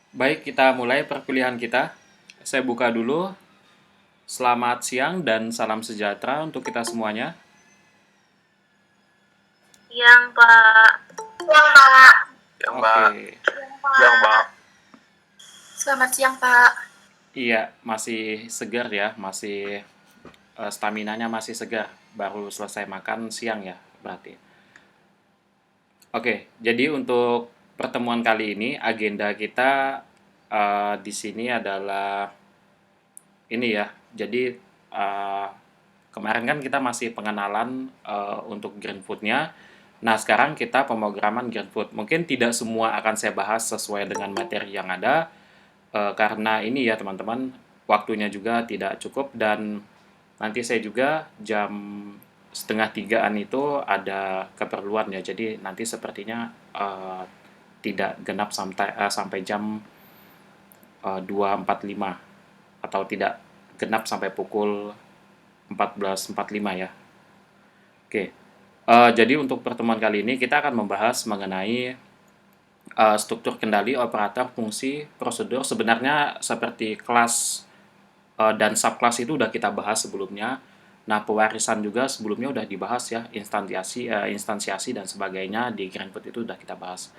Baik, kita mulai perkuliahan kita. Saya buka dulu. Selamat siang dan salam sejahtera untuk kita semuanya. Siang, Pak. Siang, Pak. Yang Oke, Mbak, yang Mbak, Selamat siang, Pak. iya masih segar ya, masih staminanya masih segar. Baru selesai makan siang ya, berarti. Oke, jadi untuk pertemuan kali ini agenda kita di sini adalah ini ya. Jadi eh, kemarin kan kita masih pengenalan untuk Green Food-nya. Nah, sekarang kita pemrograman Green Food. Mungkin tidak semua akan saya bahas sesuai dengan materi yang ada, karena ini ya teman-teman, waktunya juga tidak cukup dan nanti saya juga jam setengah tigaan itu ada keperluan ya. Jadi nanti sepertinya tidak genap sampai jam 2.45 atau tidak genap sampai pukul 14.45 ya. Oke, jadi untuk pertemuan kali ini kita akan membahas mengenai struktur kendali, operator, fungsi, prosedur. Sebenarnya seperti kelas dan subkelas itu udah kita bahas sebelumnya. Nah, pewarisan juga sebelumnya udah dibahas ya, instansiasi dan sebagainya di Greenfoot itu udah kita bahas.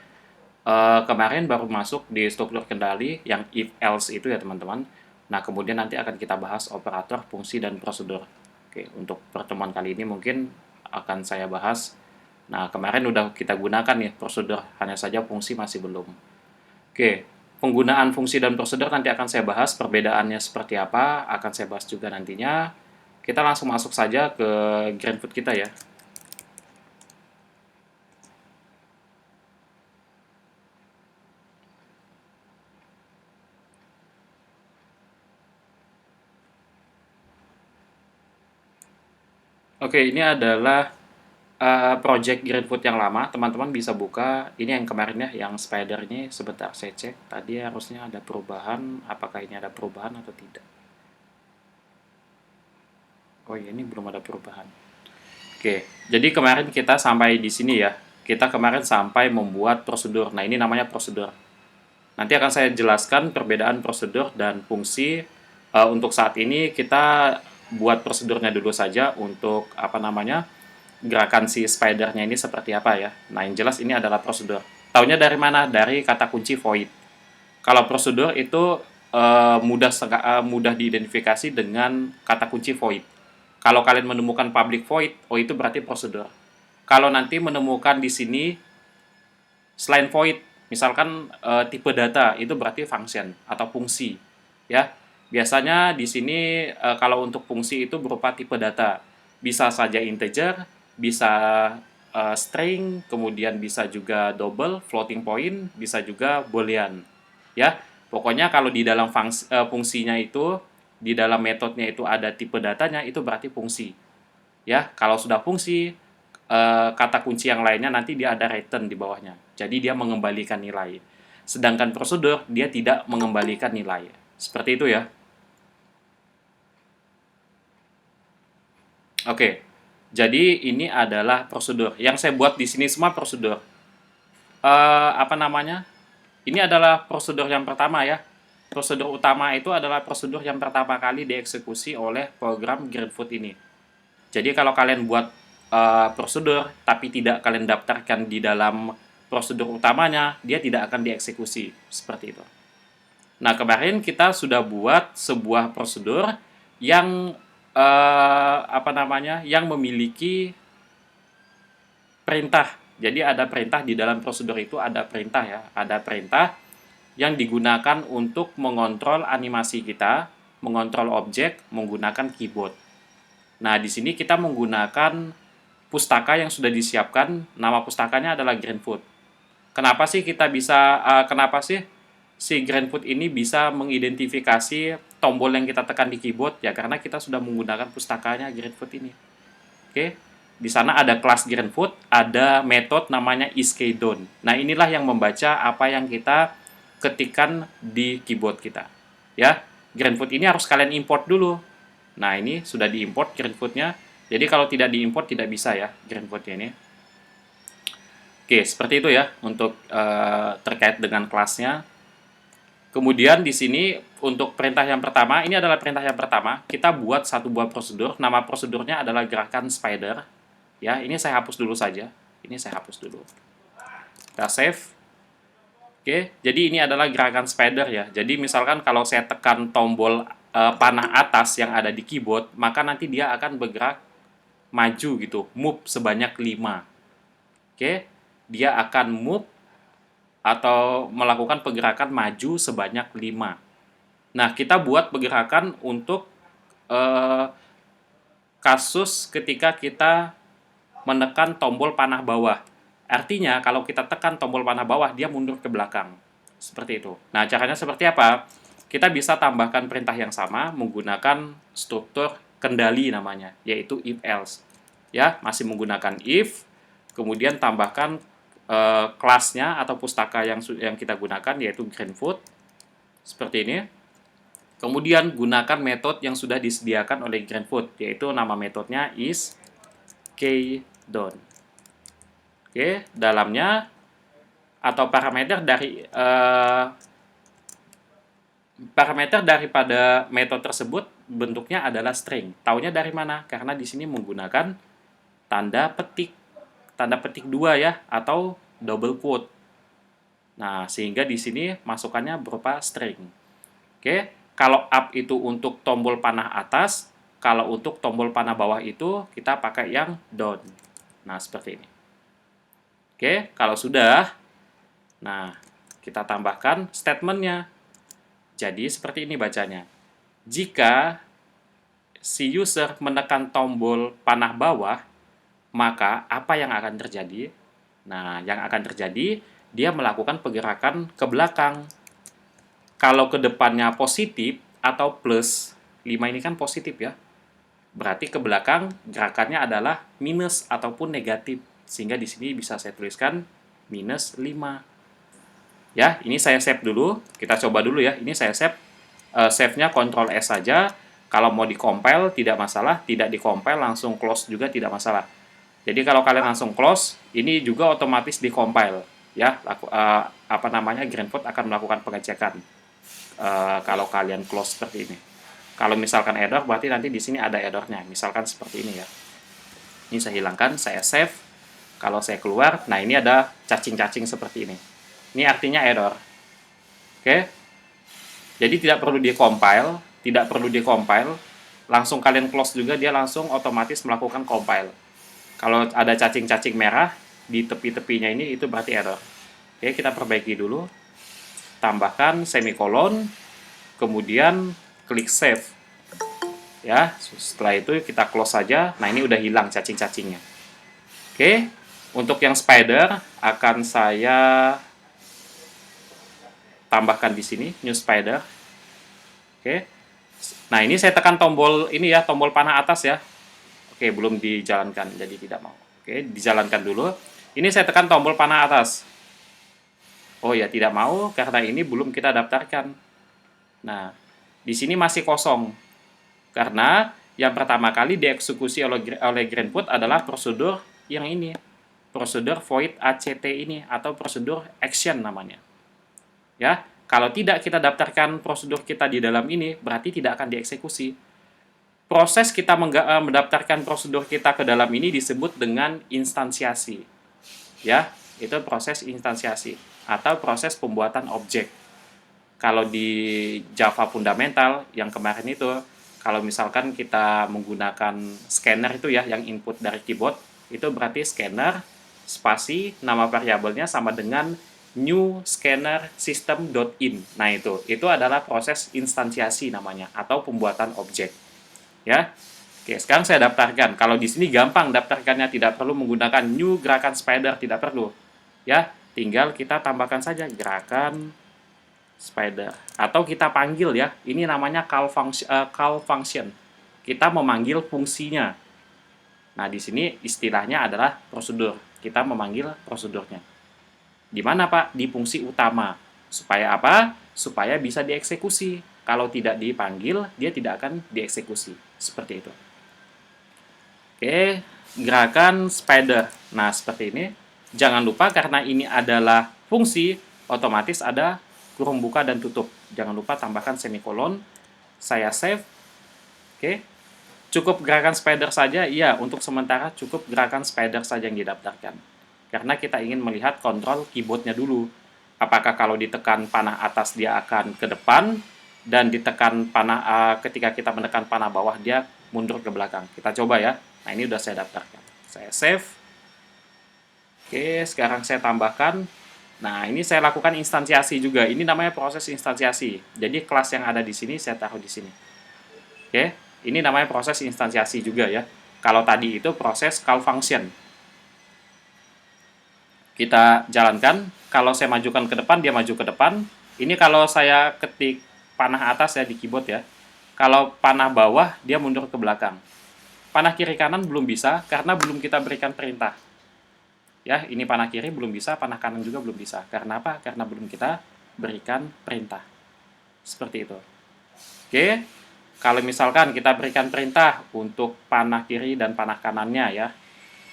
Kemarin baru masuk di struktur kendali yang if else itu ya teman-teman. Nah, kemudian nanti akan kita bahas operator, fungsi, dan prosedur. Oke, untuk pertemuan kali ini mungkin akan saya bahas. Nah, kemarin udah kita gunakan ya prosedur, hanya saja fungsi masih belum. Oke, penggunaan fungsi dan prosedur nanti akan saya bahas, perbedaannya seperti apa, akan saya bahas juga nantinya. Kita langsung masuk saja ke Greenfoot kita ya. Oke, ini adalah project Greenfoot yang lama. Teman-teman bisa buka. Ini yang kemarin ya, yang spider ini. Sebentar saya cek. Tadi harusnya ada perubahan. Apakah ini ada perubahan atau tidak? Oh iya, ini belum ada perubahan. Oke, jadi kemarin kita sampai di sini ya. Kita kemarin sampai membuat prosedur. Nah, ini namanya prosedur. Nanti akan saya jelaskan perbedaan prosedur dan fungsi. Untuk saat ini kita buat prosedurnya dulu saja untuk apa namanya gerakan si spidernya ini seperti apa ya. Nah, yang jelas ini adalah prosedur. Taunya dari mana? Dari kata kunci void. Kalau prosedur itu mudah diidentifikasi dengan kata kunci void. Kalau kalian menemukan public void, oh itu berarti prosedur. Kalau nanti menemukan di sini selain void, misalkan tipe data, itu berarti function atau fungsi, ya. Biasanya di sini kalau untuk fungsi itu berupa tipe data. Bisa saja integer, bisa string, kemudian bisa juga double, floating point, bisa juga boolean. Ya, pokoknya kalau di dalam fungsinya itu, di dalam metodenya itu ada tipe datanya, itu berarti fungsi. Ya, kalau sudah fungsi, kata kunci yang lainnya nanti dia ada return di bawahnya. Jadi dia mengembalikan nilai. Sedangkan prosedur dia tidak mengembalikan nilai. Seperti itu ya. Oke. Jadi ini adalah prosedur. Yang saya buat di sini semua prosedur. Apa namanya? Ini adalah prosedur yang pertama ya. Prosedur utama itu adalah prosedur yang pertama kali dieksekusi oleh program Greenfoot ini. Jadi kalau kalian buat prosedur tapi tidak kalian daftarkan di dalam prosedur utamanya, dia tidak akan dieksekusi seperti itu. Nah, kemarin kita sudah buat sebuah prosedur yang apa namanya? Yang memiliki perintah. Jadi ada perintah di dalam prosedur itu, ada perintah ya, ada perintah yang digunakan untuk mengontrol animasi kita, mengontrol objek menggunakan keyboard. Nah, di sini kita menggunakan pustaka yang sudah disiapkan. Nama pustakanya adalah Greenfoot. Kenapa sih si Greenfoot ini bisa mengidentifikasi tombol yang kita tekan di keyboard? Ya karena kita sudah menggunakan pustakanya Greenfoot ini. Oke. Di sana ada kelas Greenfoot, ada metode namanya isKeyDone. Nah, inilah yang membaca apa yang kita ketikkan di keyboard kita. Ya, Greenfoot ini harus kalian import dulu. Nah, ini sudah diimport Greenfoot-nya. Jadi kalau tidak diimport tidak bisa ya Greenfoot-nya ini. Oke, seperti itu ya untuk terkait dengan kelasnya. Kemudian di sini untuk perintah yang pertama, ini adalah perintah yang pertama, kita buat satu buah prosedur, nama prosedurnya adalah gerakan spider. Ya, ini saya hapus dulu saja. Ini saya hapus dulu. Kita save. Oke, jadi ini adalah gerakan spider ya. Jadi misalkan kalau saya tekan tombol panah atas yang ada di keyboard, maka nanti dia akan bergerak maju gitu, move sebanyak 5. Oke, dia akan move atau melakukan pergerakan maju sebanyak 5. Nah, kita buat pergerakan untuk eh, kasus ketika kita menekan tombol panah bawah. Artinya, kalau kita tekan tombol panah bawah, dia mundur ke belakang. Seperti itu. Nah, caranya seperti apa? Kita bisa tambahkan perintah yang sama menggunakan struktur kendali namanya, yaitu if-else. Ya, masih menggunakan if, kemudian tambahkan kelasnya atau pustaka yang kita gunakan, yaitu Greenfoot. Seperti ini. Kemudian gunakan metode yang sudah disediakan oleh Greenfoot, yaitu nama metodenya is keydone. Oke, dalamnya atau parameter daripada metode tersebut bentuknya adalah string. Taunya dari mana? Karena di sini menggunakan tanda petik 2 ya, atau double quote. Nah, sehingga di sini masukannya berupa string. Oke, kalau up itu untuk tombol panah atas, kalau untuk tombol panah bawah itu kita pakai yang down. Nah, seperti ini. Oke, kalau sudah, nah, kita tambahkan statementnya. Jadi, seperti ini bacanya. Jika si user menekan tombol panah bawah, maka apa yang akan terjadi? Nah, yang akan terjadi, dia melakukan pergerakan ke belakang. Kalau ke depannya positif atau plus, 5 ini kan positif ya. Berarti ke belakang gerakannya adalah minus ataupun negatif. Sehingga di sini bisa saya tuliskan minus 5. Ya, ini saya save dulu. Kita coba dulu ya. Ini saya save. Save-nya Ctrl S saja. Kalau mau di-compile tidak masalah. Tidak di-compile langsung close juga tidak masalah. Jadi kalau kalian langsung close, ini juga otomatis di-compile. Ya, Greenfoot akan melakukan pengecekan. Kalau kalian close seperti ini. Kalau misalkan error, berarti nanti di sini ada errornya. Misalkan seperti ini ya. Ini saya hilangkan, saya save. Kalau saya keluar, nah ini ada cacing-cacing seperti ini. Ini artinya error. Oke. Jadi tidak perlu di-compile, langsung kalian close juga, dia langsung otomatis melakukan compile. Kalau ada cacing-cacing merah di tepi-tepinya ini, itu berarti error. Oke, kita perbaiki dulu. Tambahkan semikolon, kemudian klik save. Ya, setelah itu kita close saja. Nah, ini udah hilang cacing-cacingnya. Oke. Untuk yang spider akan saya tambahkan di sini new spider. Oke. Nah, ini saya tekan tombol ini ya, tombol panah atas ya. Oke, belum dijalankan jadi tidak mau. Oke, dijalankan dulu. Ini saya tekan tombol panah atas. Oh ya, tidak mau karena ini belum kita daftarkan. Nah, di sini masih kosong. Karena yang pertama kali dieksekusi oleh Greenfoot adalah prosedur yang ini. Prosedur void ACT ini atau prosedur action namanya. Ya, kalau tidak kita daftarkan prosedur kita di dalam ini, berarti tidak akan dieksekusi. Proses kita mendaftarkan prosedur kita ke dalam ini disebut dengan instansiasi. Ya, itu proses instansiasi atau proses pembuatan objek. Kalau di Java fundamental yang kemarin itu, kalau misalkan kita menggunakan scanner itu ya, yang input dari keyboard, itu berarti scanner spasi nama variabelnya sama dengan new scanner system.in. Nah, itu adalah proses instansiasi namanya atau pembuatan objek. Ya. Oke, sekarang saya daftarkan. Kalau di sini gampang daftarkannya, tidak perlu menggunakan new gerakan spider, tidak perlu. Ya, tinggal kita tambahkan saja gerakan spider atau kita panggil ya. Ini namanya call function. Kita memanggil fungsinya. Nah, di sini istilahnya adalah prosedur. Kita memanggil prosedurnya. Di mana, Pak? Di fungsi utama. Supaya apa? Supaya bisa dieksekusi. Kalau tidak dipanggil, dia tidak akan dieksekusi. Seperti itu. Oke, gerakan spider. Nah, seperti ini. Jangan lupa karena ini adalah fungsi, otomatis ada kurung buka dan tutup. Jangan lupa tambahkan semikolon. Saya save. Oke. Cukup gerakan spider saja? Iya, untuk sementara cukup gerakan spider saja yang didaftarkan. Karena kita ingin melihat kontrol keyboardnya dulu. Apakah kalau ditekan panah atas dia akan ke depan, dan ditekan panah ketika kita menekan panah bawah dia mundur ke belakang. Kita coba ya. Nah, ini udah saya daftarkan. Saya save. Oke, sekarang saya tambahkan. Nah, ini saya lakukan instansiasi juga. Ini namanya proses instansiasi. Jadi kelas yang ada di sini saya taruh di sini. Oke, ini namanya proses instansiasi juga ya. Kalau tadi itu proses call function. Kita jalankan. Kalau saya majukan ke depan, dia maju ke depan. Ini kalau saya ketik panah atas ya di keyboard ya. Kalau panah bawah, dia mundur ke belakang. Panah kiri kanan belum bisa, karena belum kita berikan perintah. Ya, ini panah kiri belum bisa, panah kanan juga belum bisa. Karena apa? Karena belum kita berikan perintah. Seperti itu. Oke. Kalau misalkan kita berikan perintah untuk panah kiri dan panah kanannya ya.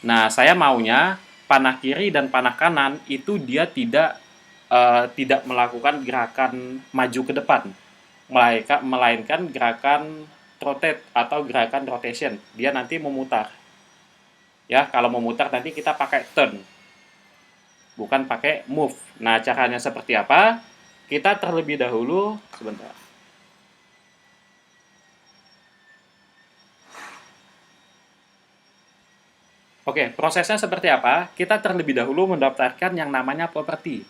Nah, saya maunya panah kiri dan panah kanan itu dia tidak melakukan gerakan maju ke depan. Melainkan gerakan rotate atau gerakan rotation. Dia nanti memutar. Ya, kalau memutar nanti kita pakai turn. Bukan pakai move. Nah, caranya seperti apa? Kita terlebih dahulu, sebentar. Oke, prosesnya seperti apa? Kita terlebih dahulu mendaftarkan yang namanya property.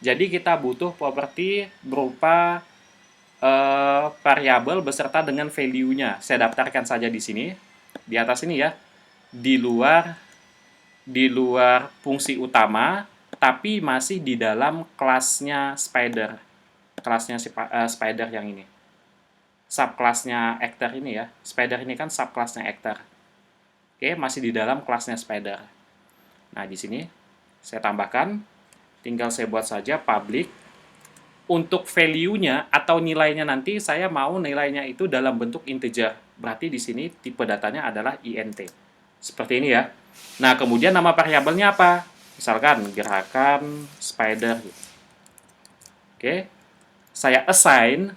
Jadi kita butuh property berupa variabel beserta dengan value-nya. Saya daftarkan saja di sini, di atas ini ya. Di luar fungsi utama, tapi masih di dalam kelasnya spider. Kelasnya spider yang ini. Subkelasnya actor ini ya. Spider ini kan subkelasnya actor. Oke, masih di dalam kelasnya spider. Nah, di sini saya tambahkan, tinggal saya buat saja public. Untuk value-nya atau nilainya nanti saya mau nilainya itu dalam bentuk integer. Berarti di sini tipe datanya adalah int. Seperti ini ya. Nah, kemudian nama variabelnya apa? Misalkan gerakan spider. Oke. Saya assign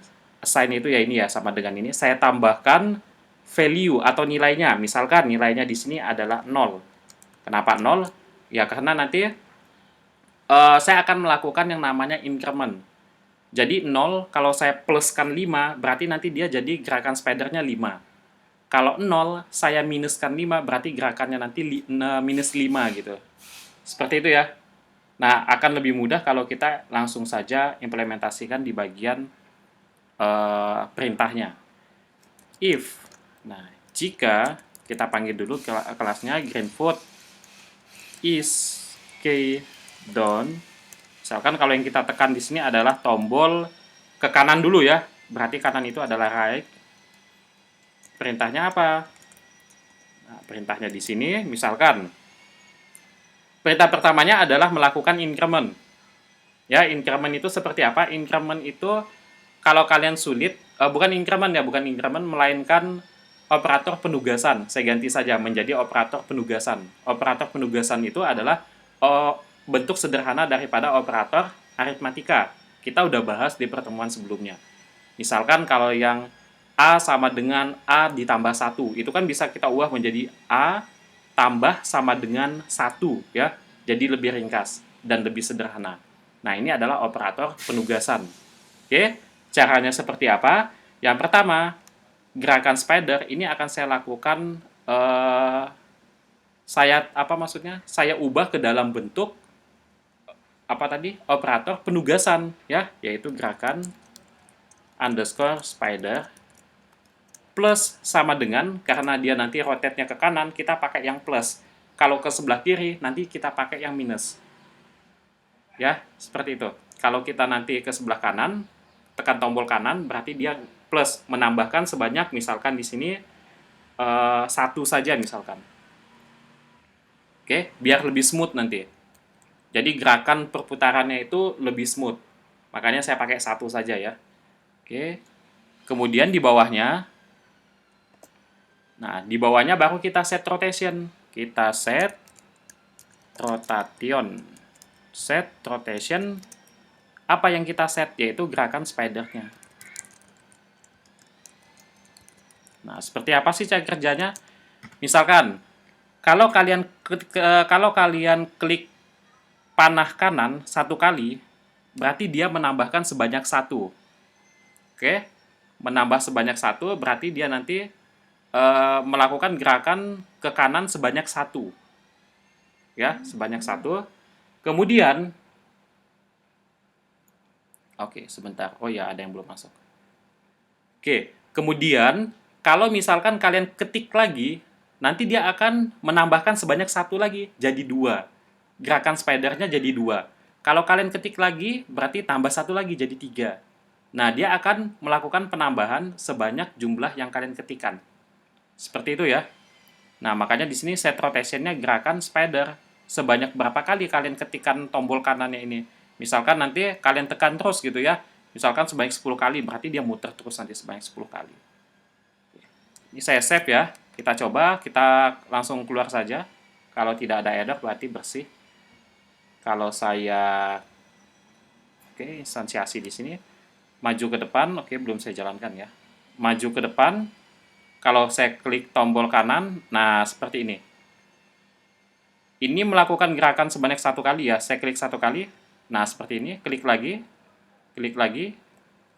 itu ya ini ya sama dengan ini. Saya tambahkan value atau nilainya. Misalkan nilainya di sini adalah 0. Kenapa 0? Ya karena nanti saya akan melakukan yang namanya increment. Jadi 0 kalau saya pluskan 5 berarti nanti dia jadi gerakan spidernya 5. Kalau 0 saya minuskan 5 berarti gerakannya nanti minus 5 gitu. Seperti itu ya. Nah, akan lebih mudah kalau kita langsung saja implementasikan di bagian perintahnya. If, nah, jika kita panggil dulu kelasnya greenfoot is key down. Misalkan kalau yang kita tekan di sini adalah tombol ke kanan dulu ya. Berarti kanan itu adalah right. Perintahnya apa? Nah, perintahnya di sini misalkan perintah pertamanya adalah melakukan increment. Ya, increment itu seperti apa? Increment itu kalau kalian sulit, bukan increment ya, bukan increment, melainkan operator penugasan. Saya ganti saja menjadi operator penugasan. Operator penugasan itu adalah bentuk sederhana daripada operator aritmatika. Kita udah bahas di pertemuan sebelumnya. Misalkan kalau yang A sama dengan A ditambah 1, itu kan bisa kita ubah menjadi A tambah sama dengan 1, ya. Jadi lebih ringkas dan lebih sederhana. Nah, ini adalah operator penugasan. Oke, caranya seperti apa? Yang pertama, gerakan spider ini akan saya lakukan, saya ubah ke dalam bentuk operator penugasan ya, yaitu gerakan underscore spider plus sama dengan, karena dia nanti rotate-nya ke kanan, kita pakai yang plus. Kalau ke sebelah kiri, nanti kita pakai yang minus. Ya, seperti itu. Kalau kita nanti ke sebelah kanan, tekan tombol kanan, berarti dia plus, menambahkan sebanyak, misalkan di sini 1 saja misalkan. Oke, biar lebih smooth nanti. Jadi gerakan perputarannya itu lebih smooth. Makanya saya pakai 1 saja ya. Oke. Kemudian di bawahnya, nah di bawahnya baru kita set rotation. Kita set rotation. Set rotation apa yang kita set, yaitu gerakan spidernya. Nah, seperti apa sih cara kerjanya? Misalkan, kalau kalian klik panah kanan satu kali, berarti dia menambahkan sebanyak satu. Oke, menambah sebanyak satu berarti dia nanti melakukan gerakan ke kanan sebanyak satu. Ya, sebanyak satu. Kemudian, oke, sebentar. Oh ya, ada yang belum masuk. Oke, kemudian kalau misalkan kalian ketik lagi, nanti dia akan menambahkan sebanyak satu lagi, jadi dua. Gerakan spidernya jadi dua. Kalau kalian ketik lagi, berarti tambah satu lagi, jadi tiga. Nah, dia akan melakukan penambahan sebanyak jumlah yang kalian ketikkan. Seperti itu ya. Nah, makanya di sini set rotation-nya gerakan spider. Sebanyak berapa kali kalian ketikkan tombol kanannya ini. Misalkan nanti kalian tekan terus gitu ya. Misalkan sebanyak 10 kali, berarti dia muter terus nanti sebanyak 10 kali. Ini saya save ya. Kita coba, kita langsung keluar saja. Kalau tidak ada error berarti bersih. Kalau saya instansiasi di sini, maju ke depan, belum saya jalankan ya. Maju ke depan, kalau saya klik tombol kanan, nah seperti ini. Ini melakukan gerakan sebanyak satu kali ya. Saya klik satu kali, nah seperti ini. Klik lagi, klik lagi,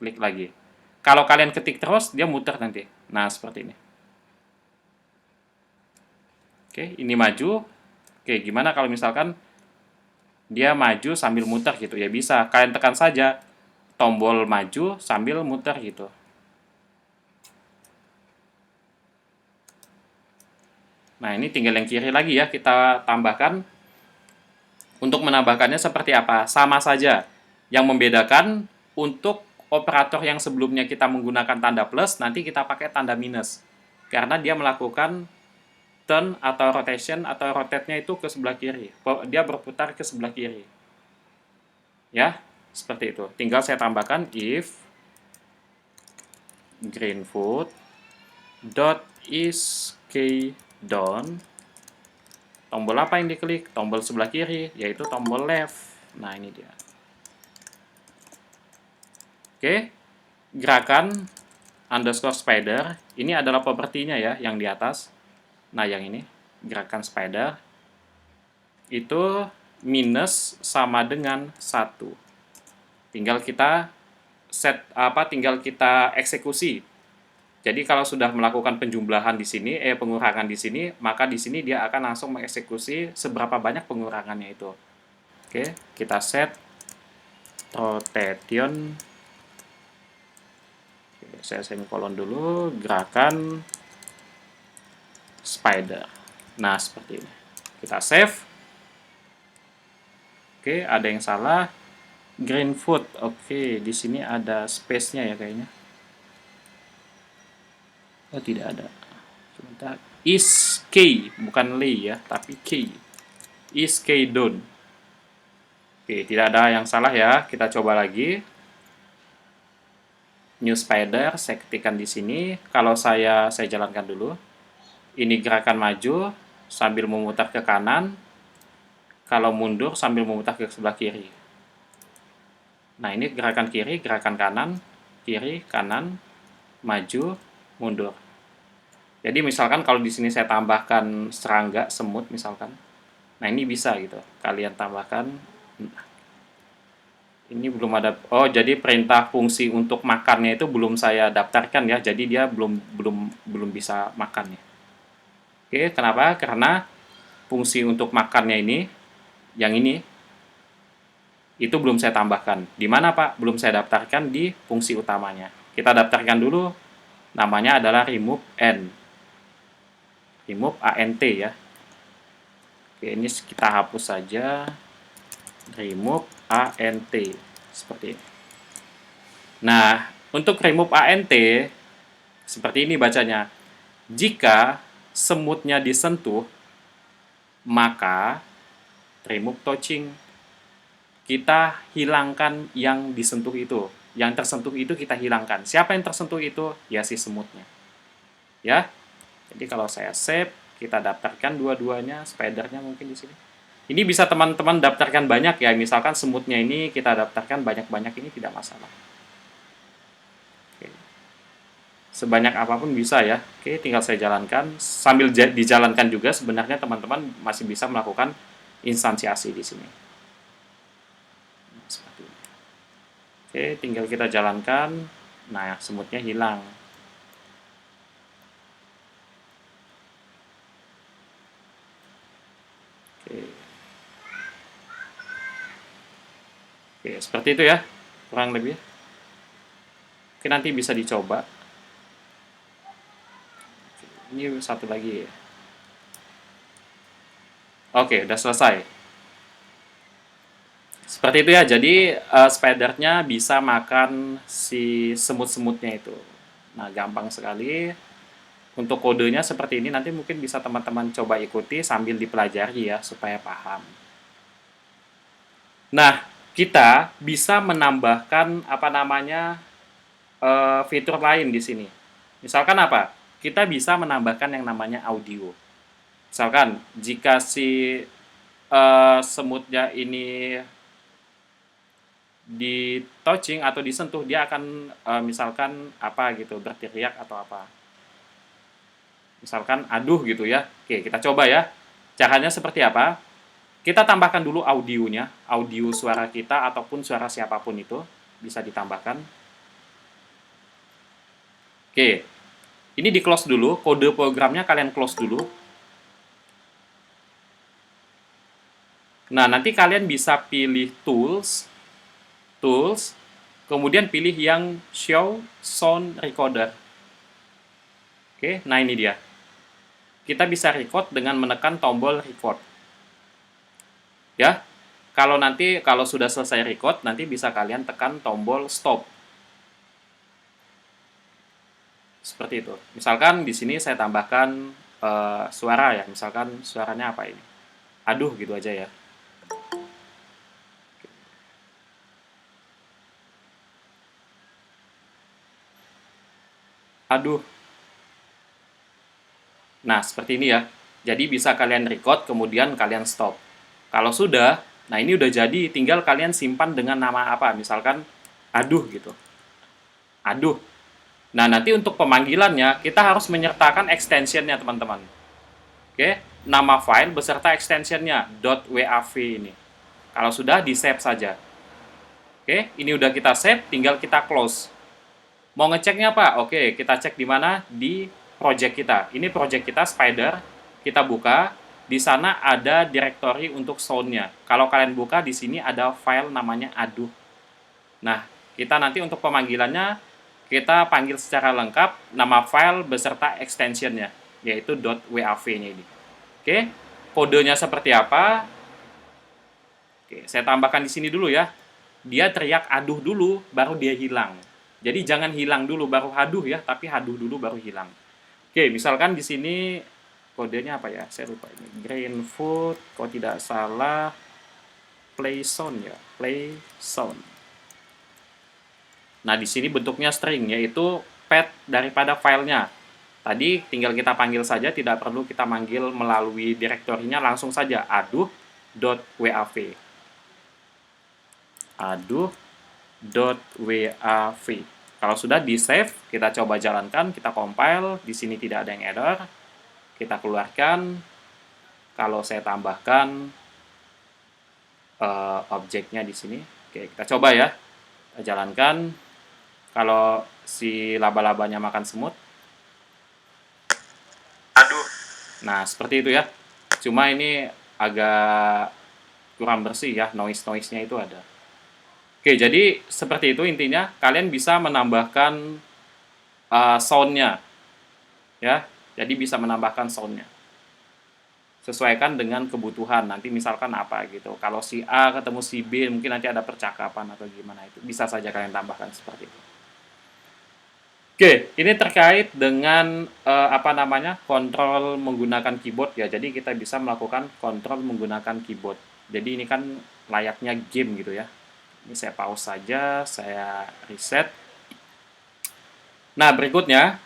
klik lagi. Kalau kalian ketik terus, dia muter nanti. Nah, seperti ini. Oke, ini maju. Oke, gimana kalau misalkan dia maju sambil muter gitu? Ya bisa, kalian tekan saja tombol maju sambil muter gitu. Nah, ini tinggal yang kiri lagi ya, kita tambahkan. Untuk menambahkannya seperti apa? Sama saja. Yang membedakan untuk operator yang sebelumnya kita menggunakan tanda plus, nanti kita pakai tanda minus. Karena dia melakukan turn atau rotation atau rotate-nya itu ke sebelah kiri. Dia berputar ke sebelah kiri. Ya, seperti itu. Tinggal saya tambahkan if greenfoot dot is key down. Tombol apa yang diklik? Tombol sebelah kiri, yaitu tombol left. Nah, ini dia. Oke, gerakan underscore spider, ini adalah propertinya ya, yang di atas. Nah, yang ini, gerakan spider, itu minus sama dengan 1. Tinggal kita tinggal kita eksekusi. Jadi kalau sudah melakukan penjumlahan di sini, pengurangan di sini, maka di sini dia akan langsung mengeksekusi seberapa banyak pengurangannya itu. Oke, kita set rotation. Oke, saya semikolon dulu, gerakan spider. Nah, seperti ini. Kita save. Oke, ada yang salah. Greenfoot. Oke, di sini ada space-nya ya kayaknya. Oh, tidak ada. Sebentar. Is K, bukan lay ya, tapi K. Is K down. Oke, tidak ada yang salah ya. Kita coba lagi. New spider, saya ketikkan di sini. Kalau saya jalankan dulu. Ini gerakan maju sambil memutar ke kanan. Kalau mundur sambil memutar ke sebelah kiri. Nah, ini gerakan kiri, gerakan kanan, kiri, kanan, maju, mundur. Jadi misalkan kalau di sini saya tambahkan serangga, semut misalkan. Nah, ini bisa gitu. Kalian tambahkan. Ini belum ada. Oh, jadi perintah fungsi untuk makannya itu belum saya daftarkan ya. Jadi dia belum bisa makan ya. Oke, kenapa? Karena fungsi untuk makannya ini, yang ini, itu belum saya tambahkan. Di mana, Pak? Belum saya daftarkan di fungsi utamanya. Kita daftarkan dulu. Namanya adalah remove n. Remove ant ya. Oke, ini kita hapus saja. Remove ant. Seperti ini. Nah, untuk remove ant, seperti ini bacanya. Jika semutnya disentuh, maka remove touching. Kita hilangkan yang disentuh itu. Yang tersentuh itu kita hilangkan. Siapa yang tersentuh itu? Ya si semutnya. Ya. Jadi kalau saya save, kita daftarkan dua-duanya, spidernya mungkin di sini. Ini bisa teman-teman daftarkan banyak ya, misalkan semutnya ini kita daftarkan banyak-banyak, ini tidak masalah. Oke. Sebanyak apapun bisa ya. Oke, tinggal saya jalankan. Sambil dijalankan juga sebenarnya teman-teman masih bisa melakukan instansiasi di sini. Seperti ini. Oke, tinggal kita jalankan. Nah, semutnya hilang. Oke. Oke, seperti itu ya, kurang lebih. Oke, nanti bisa dicoba. Ini satu lagi ya. Oke, udah selesai. Seperti itu ya, jadi spidernya bisa makan si semut-semutnya itu. Nah, gampang sekali. Untuk kodenya seperti ini, nanti mungkin bisa teman-teman coba ikuti sambil dipelajari ya, supaya paham. Nah, kita bisa menambahkan apa namanya fitur lain di sini. Misalkan apa? Kita bisa menambahkan yang namanya audio. Misalkan jika si semutnya ini di touching atau disentuh, dia akan misalkan apa gitu, berteriak atau apa. Misalkan aduh gitu ya. Oke, kita coba ya. Caranya seperti apa? Kita tambahkan dulu audionya, audio suara kita ataupun suara siapapun itu bisa ditambahkan. Oke, ini di close dulu, kode programnya kalian close dulu. Nah, nanti kalian bisa pilih tools, kemudian pilih yang show sound recorder. Oke, nah ini dia. Kita bisa record dengan menekan tombol record. Ya, kalau sudah selesai record, nanti bisa kalian tekan tombol stop. Seperti itu. Misalkan di sini saya tambahkan suara ya, misalkan suaranya apa ini? Aduh gitu aja ya. Aduh. Nah, seperti ini ya. Jadi bisa kalian record, kemudian kalian stop. Kalau sudah, nah ini udah jadi, tinggal kalian simpan dengan nama apa. Misalkan, aduh gitu. Aduh. Nah, nanti untuk pemanggilannya, kita harus menyertakan extensionnya, teman-teman. Oke, nama file beserta extensionnya, .wav ini. Kalau sudah, di-save saja. Oke, ini udah kita save, tinggal kita close. Mau ngeceknya apa? Oke, kita cek di mana? Di project kita. Ini project kita Spider. Kita buka. Di sana ada directory untuk sound-nya. Kalau kalian buka di sini ada file namanya aduh. Nah, kita nanti untuk pemanggilannya kita panggil secara lengkap nama file beserta extension-nya, yaitu .wav-nya ini. Oke, kodenya seperti apa? Oke, saya tambahkan di sini dulu ya. Dia teriak aduh dulu, baru dia hilang. Jadi jangan hilang dulu baru haduh ya, tapi haduh dulu baru hilang. Oke, misalkan di sini kodenya apa ya? Saya lupa ini. Green food, kalau tidak salah play sound ya, play sound. Nah, di sini bentuknya string yaitu path daripada filenya. Tadi tinggal kita panggil saja, tidak perlu kita manggil melalui direktorinya, langsung saja aduh.wav. Aduh.wav. Kalau sudah di save, kita coba jalankan, kita compile, di sini tidak ada yang error. Kita keluarkan. Kalau saya tambahkan objeknya di sini. Oke, kita coba ya. Kita jalankan. Kalau si laba-labanya makan semut. Aduh. Nah, seperti itu ya. Cuma ini agak kurang bersih ya, noise-nya itu ada. Oke, jadi seperti itu intinya. Kalian bisa menambahkan sound-nya. Ya, jadi bisa menambahkan sound-nya. Sesuaikan dengan kebutuhan. Nanti misalkan apa gitu. Kalau si A ketemu si B, mungkin nanti ada percakapan atau gimana itu. Bisa saja kalian tambahkan seperti itu. Oke, ini terkait dengan apa namanya kontrol menggunakan keyboard ya. Jadi kita bisa melakukan kontrol menggunakan keyboard. Jadi ini kan layaknya game gitu ya. Ini saya pause saja, saya reset. Nah, berikutnya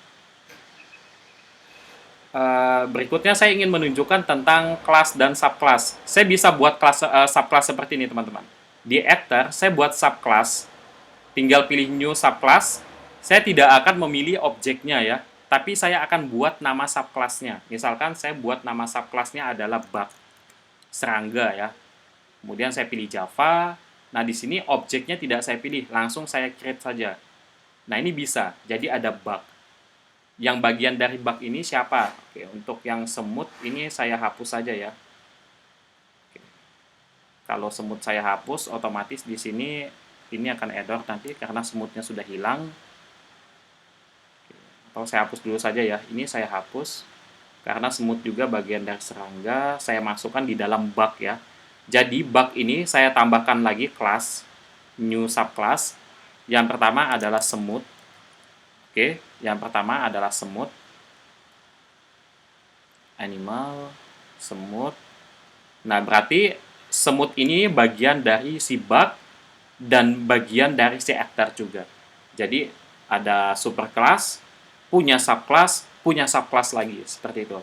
Berikutnya saya ingin menunjukkan tentang kelas dan subclass. Saya bisa buat kelas subclass seperti ini, teman-teman. Di actor, saya buat subclass, tinggal pilih new subclass. Saya tidak akan memilih objeknya ya, tapi saya akan buat nama subclassnya. Misalkan saya buat nama subclassnya adalah bug, serangga ya. Kemudian saya pilih Java. Nah, di sini objeknya tidak saya pilih, langsung saya create saja. Nah, ini bisa. Jadi ada bug. Yang bagian dari bug ini siapa? Oke, untuk yang semut ini saya hapus saja ya. Oke. Kalau semut saya hapus, otomatis di sini ini akan error nanti karena semutnya sudah hilang. Oke. Atau saya hapus dulu saja ya. Ini saya hapus karena semut juga bagian dari serangga. Saya masukkan di dalam bug ya. Jadi bug ini saya tambahkan lagi kelas new subclass. Yang pertama adalah semut. Oke, yang pertama adalah semut. Animal, semut. Nah, berarti semut ini bagian dari si bug dan bagian dari si actor juga. Jadi ada superclass, punya subclass lagi, seperti itu.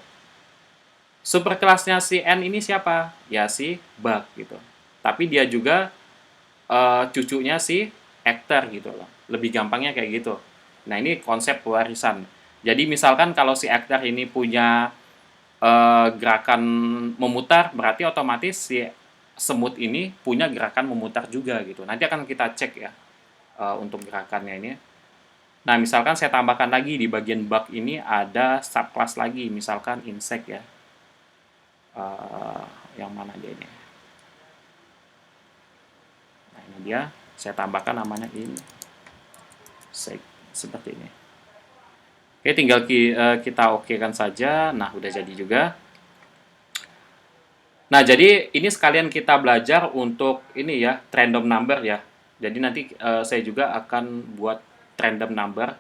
Superclassnya si N ini siapa? Ya si bug gitu. Tapi dia juga cucunya si actor gitu loh. Lebih gampangnya kayak gitu. Nah, ini konsep pewarisan. Jadi misalkan kalau si actor ini punya gerakan memutar, berarti otomatis si semut ini punya gerakan memutar juga gitu. Nanti akan kita cek ya untuk gerakannya ini. Nah, misalkan saya tambahkan lagi di bagian bug ini ada subclass lagi, misalkan insect ya. Yang mana dia ini? Nah, ini dia. Saya tambahkan namanya insect seperti ini. Oke, tinggal kita okekan saja. Nah, udah jadi juga. Nah, jadi ini sekalian kita belajar untuk ini ya, random number ya. Jadi nanti saya juga akan buat random number.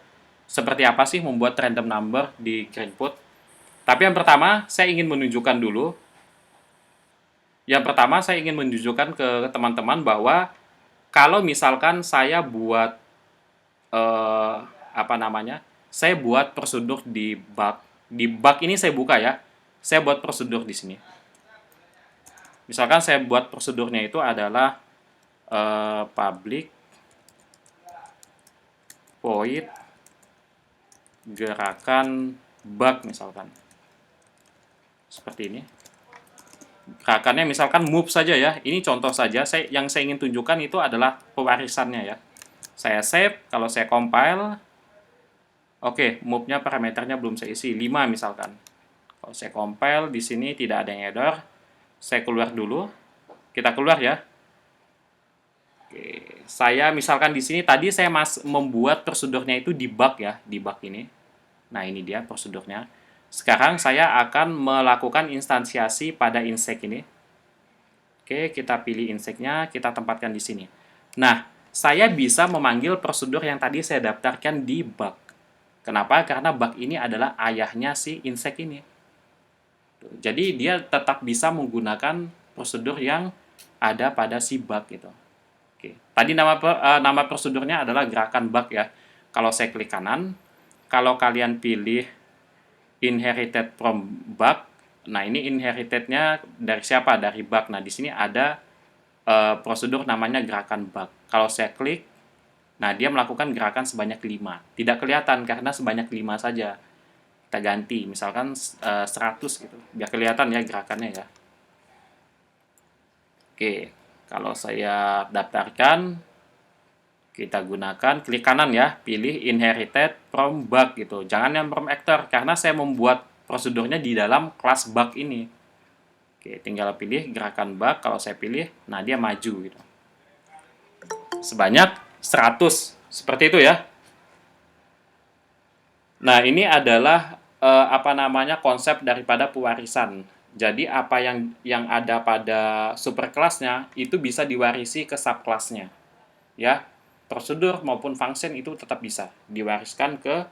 Seperti apa sih membuat random number di Greenput? Tapi yang pertama, saya ingin menunjukkan dulu. Yang pertama, saya ingin menunjukkan ke teman-teman bahwa kalau misalkan saya buat apa namanya? Saya buat prosedur di bug. Di bug ini saya buka ya. Saya buat prosedur di sini. Misalkan saya buat prosedurnya itu adalah public void gerakan bug misalkan. Seperti ini. Gerakannya misalkan move saja ya. Ini contoh saja. Yang saya ingin tunjukkan itu adalah pewarisannya ya. Saya save, kalau saya compile, oke, move-nya parameternya belum saya isi, 5 misalkan. Kalau saya compile, di sini tidak ada yang error. Saya keluar dulu. Kita keluar ya. Oke, saya misalkan di sini tadi saya membuat prosedurnya itu debug ya, debug ini. Nah, ini dia prosedurnya. Sekarang saya akan melakukan instansiasi pada insect ini. Oke, kita pilih insect-nya, kita tempatkan di sini. Nah, saya bisa memanggil prosedur yang tadi saya daftarkan di bug. Kenapa? Karena bug ini adalah ayahnya si insect ini. Jadi dia tetap bisa menggunakan prosedur yang ada pada si bug gitu. Oke. Tadi nama prosedurnya adalah gerakan bug ya. Kalau saya klik kanan, kalau kalian pilih inherited from bug, nah ini inheritednya dari siapa? Dari bug. Nah, di sini ada prosedur namanya gerakan bug. Kalau saya klik, nah dia melakukan gerakan sebanyak 5. Tidak kelihatan karena sebanyak 5 saja. Kita ganti, misalkan 100 gitu, biar kelihatan ya gerakannya ya. Oke, kalau saya daftarkan, kita gunakan, klik kanan ya, pilih inherited from bug gitu. Jangan yang from actor, karena saya membuat prosedurnya di dalam kelas bug ini. Oke, tinggal pilih gerakan bug, kalau saya pilih, nah dia maju gitu. Sebanyak 100, seperti itu ya. Nah, ini adalah apa namanya konsep daripada pewarisan. Jadi apa yang ada pada superclassnya itu bisa diwarisi ke subclassnya. Ya, prosedur maupun function itu tetap bisa diwariskan ke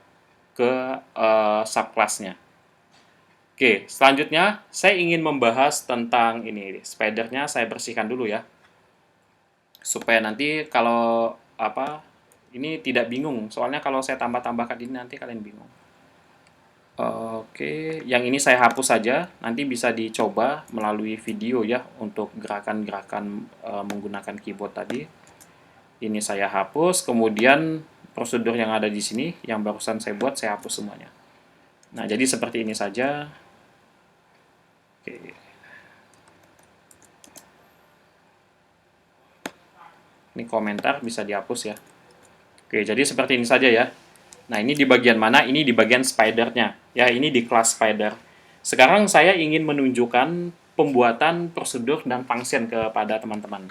subclassnya. Oke, selanjutnya saya ingin membahas tentang ini. Spidernya saya bersihkan dulu ya. Supaya nanti kalau apa ini tidak bingung. Soalnya kalau saya tambah-tambahkan ini nanti kalian bingung. Oke, yang ini saya hapus saja. Nanti bisa dicoba melalui video ya untuk gerakan-gerakan menggunakan keyboard tadi. Ini saya hapus, kemudian prosedur yang ada di sini yang barusan saya buat saya hapus semuanya. Nah, jadi seperti ini saja. Oke. Ini komentar bisa dihapus ya. Oke, jadi seperti ini saja ya. Nah, ini di bagian mana? Ini di bagian spider-nya. Ya, ini di kelas spider. Sekarang saya ingin menunjukkan pembuatan prosedur dan function kepada teman-teman.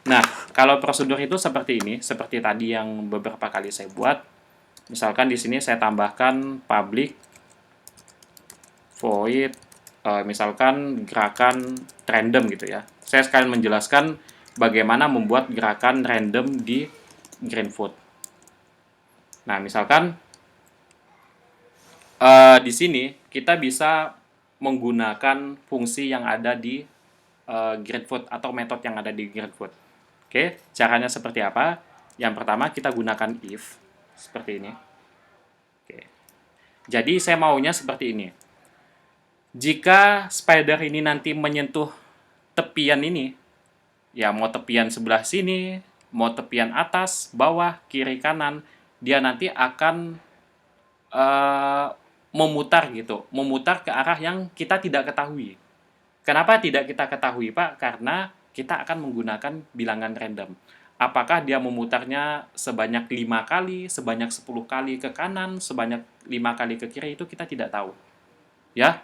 Nah, kalau prosedur itu seperti ini, seperti tadi yang beberapa kali saya buat. Misalkan di sini saya tambahkan public void, misalkan gerakan random gitu ya. Saya sekalian menjelaskan bagaimana membuat gerakan random di Greenfoot. Nah, misalkan di sini kita bisa menggunakan fungsi yang ada di Greenfoot atau metode yang ada di Greenfoot. Oke, caranya seperti apa? Yang pertama kita gunakan if seperti ini. Oke. Jadi saya maunya seperti ini. Jika spider ini nanti menyentuh tepian ini, ya mau tepian sebelah sini, mau tepian atas, bawah, kiri, kanan, dia nanti akan memutar gitu, memutar ke arah yang kita tidak ketahui. Kenapa tidak kita ketahui, Pak? Karena kita akan menggunakan bilangan random. Apakah dia memutarnya sebanyak 5 kali, sebanyak 10 kali ke kanan, sebanyak 5 kali ke kiri, itu kita tidak tahu. Ya,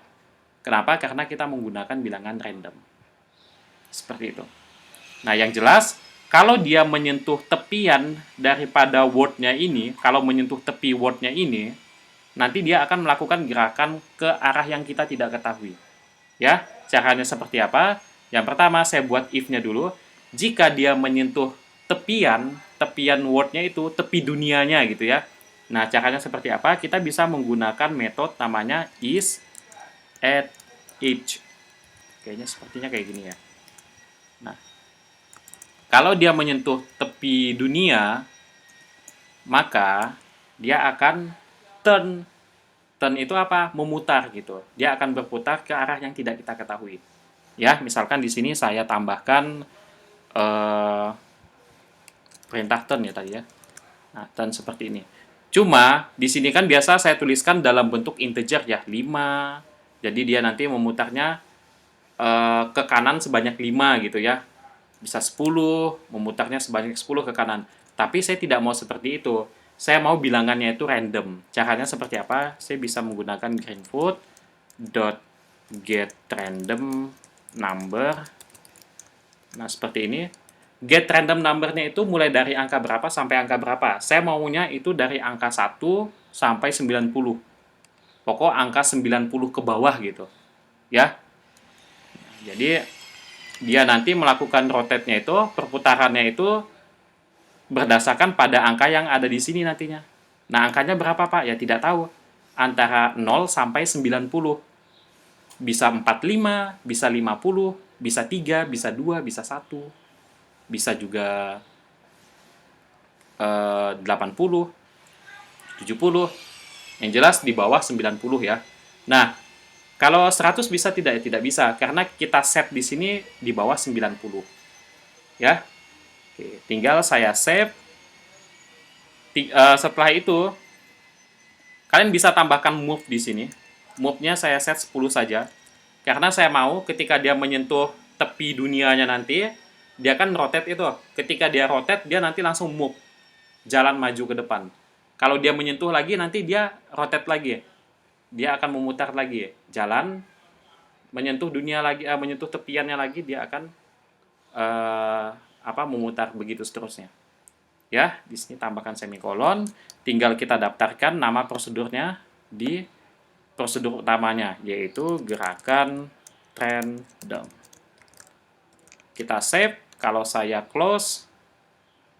kenapa? Karena kita menggunakan bilangan random. Seperti itu. Nah, yang jelas, kalau dia menyentuh tepian daripada word-nya ini, kalau menyentuh tepi word-nya ini, nanti dia akan melakukan gerakan ke arah yang kita tidak ketahui. Ya, caranya seperti apa? Yang pertama, saya buat if-nya dulu. Jika dia menyentuh tepian word-nya itu, tepi dunianya gitu ya. Nah, caranya seperti apa? Kita bisa menggunakan metode namanya is at edge. Kayaknya sepertinya kayak gini ya. Nah, kalau dia menyentuh tepi dunia, maka dia akan turn. Turn itu apa? Memutar gitu. Dia akan berputar ke arah yang tidak kita ketahui. Ya, misalkan di sini saya tambahkan perintah turn ya tadi ya. Nah, turn seperti ini. Cuma di sini kan biasa saya tuliskan dalam bentuk integer ya, 5. Jadi dia nanti memutarnya ke kanan sebanyak 5 gitu ya. Bisa 10, memutarnya sebanyak 10 ke kanan. Tapi saya tidak mau seperti itu. Saya mau bilangannya itu random. Caranya seperti apa? Saya bisa menggunakan greenfoot.getRandomNumber. Nah, seperti ini. Get random number-nya itu mulai dari angka berapa sampai angka berapa. Saya maunya itu dari angka 1 sampai 90. Pokok angka 90 ke bawah gitu. Ya. Jadi dia nanti melakukan rotate-nya itu, perputarannya itu berdasarkan pada angka yang ada di sini nantinya. Nah, angkanya berapa, Pak? Ya tidak tahu. Antara 0 sampai 90. Bisa 45, bisa 50, bisa 3, bisa 2, bisa 1. Bisa juga 80, 70. Yang jelas di bawah 90 ya. Nah, kalau 100 bisa tidak? Ya, tidak bisa. Karena kita set di sini di bawah 90. Ya. Oke, tinggal saya save. Setelah itu, kalian bisa tambahkan move di sini. Move-nya saya set 10 saja. Karena saya mau ketika dia menyentuh tepi dunianya nanti, dia kan rotate itu. Ketika dia rotate, dia nanti langsung move. Jalan maju ke depan. Kalau dia menyentuh lagi, nanti dia rotate lagi. Dia akan memutar lagi. Jalan, menyentuh dunia lagi, menyentuh tepiannya lagi, dia akan memutar begitu seterusnya. Ya, di sini tambahkan semikolon, tinggal kita daftarkan nama prosedurnya di prosedur utamanya, yaitu gerakan random. Kita save, kalau saya close,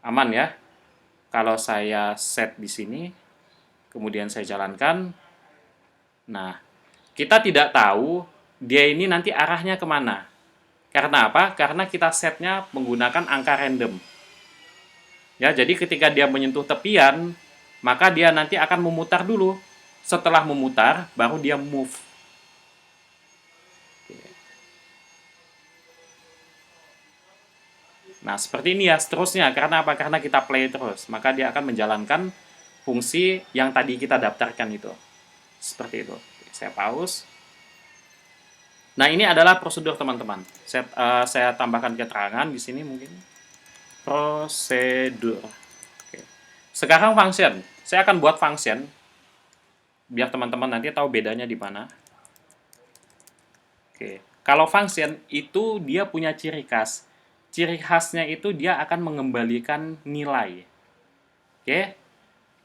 aman ya. Kalau saya set di sini, kemudian saya jalankan, nah, kita tidak tahu dia ini nanti arahnya kemana. Karena apa? Karena kita setnya menggunakan angka random. Ya, jadi ketika dia menyentuh tepian, maka dia nanti akan memutar dulu. Setelah memutar, baru dia move. Nah, seperti ini ya seterusnya. Karena apa? Karena kita play terus. Maka dia akan menjalankan fungsi yang tadi kita daftarkan itu. Seperti itu. Saya pause. Nah, ini adalah prosedur teman-teman. Saya tambahkan keterangan di sini mungkin. Prosedur. Oke. Sekarang function. Saya akan buat function biar teman-teman nanti tahu bedanya di mana. Oke. Kalau function itu dia punya ciri khas. Ciri khasnya itu dia akan mengembalikan nilai. Oke.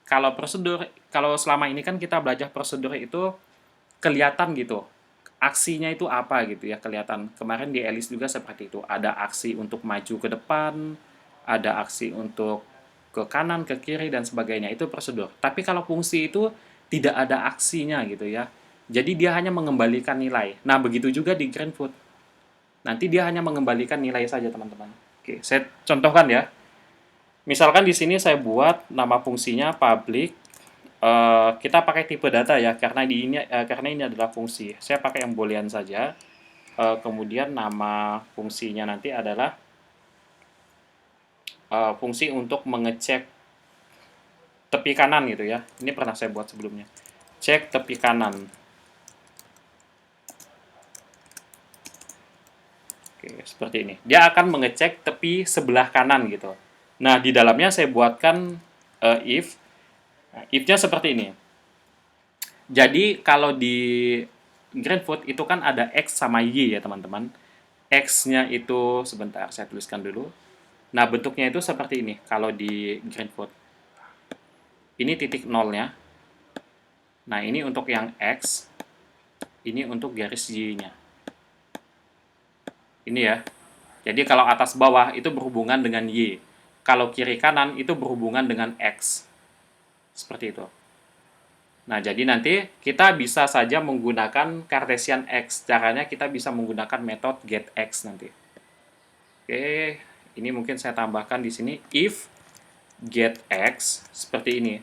Kalau prosedur, kalau selama ini kan kita belajar prosedur itu kelihatan gitu. Aksinya itu apa gitu ya, kelihatan. Kemarin di Alice juga seperti itu. Ada aksi untuk maju ke depan, ada aksi untuk ke kanan, ke kiri, dan sebagainya. Itu prosedur. Tapi kalau fungsi itu tidak ada aksinya gitu ya. Jadi dia hanya mengembalikan nilai. Nah, begitu juga di Greenfoot. Nanti dia hanya mengembalikan nilai saja, teman-teman. Oke, saya contohkan ya. Misalkan di sini saya buat nama fungsinya public. Kita pakai tipe data ya, karena ini adalah fungsi. Saya pakai yang boolean saja. Kemudian nama fungsinya nanti adalah fungsi untuk mengecek tepi kanan gitu ya. Ini pernah saya buat sebelumnya. Cek tepi kanan. Oke, seperti ini. Dia akan mengecek tepi sebelah kanan gitu. Nah, di dalamnya saya buatkan if. Nah, if-nya seperti ini. Jadi, kalau di Greenfoot itu kan ada X sama Y ya, teman-teman. X-nya itu, sebentar, saya tuliskan dulu. Nah, bentuknya itu seperti ini kalau di Greenfoot. Ini titik nolnya. Nah, ini untuk yang X. Ini untuk garis Y-nya. Ini ya. Jadi kalau atas bawah itu berhubungan dengan Y. Kalau kiri kanan itu berhubungan dengan X. Seperti itu. Nah, jadi nanti kita bisa saja menggunakan Cartesian X. Caranya kita bisa menggunakan metode getX nanti. Oke, ini mungkin saya tambahkan di sini if getX seperti ini.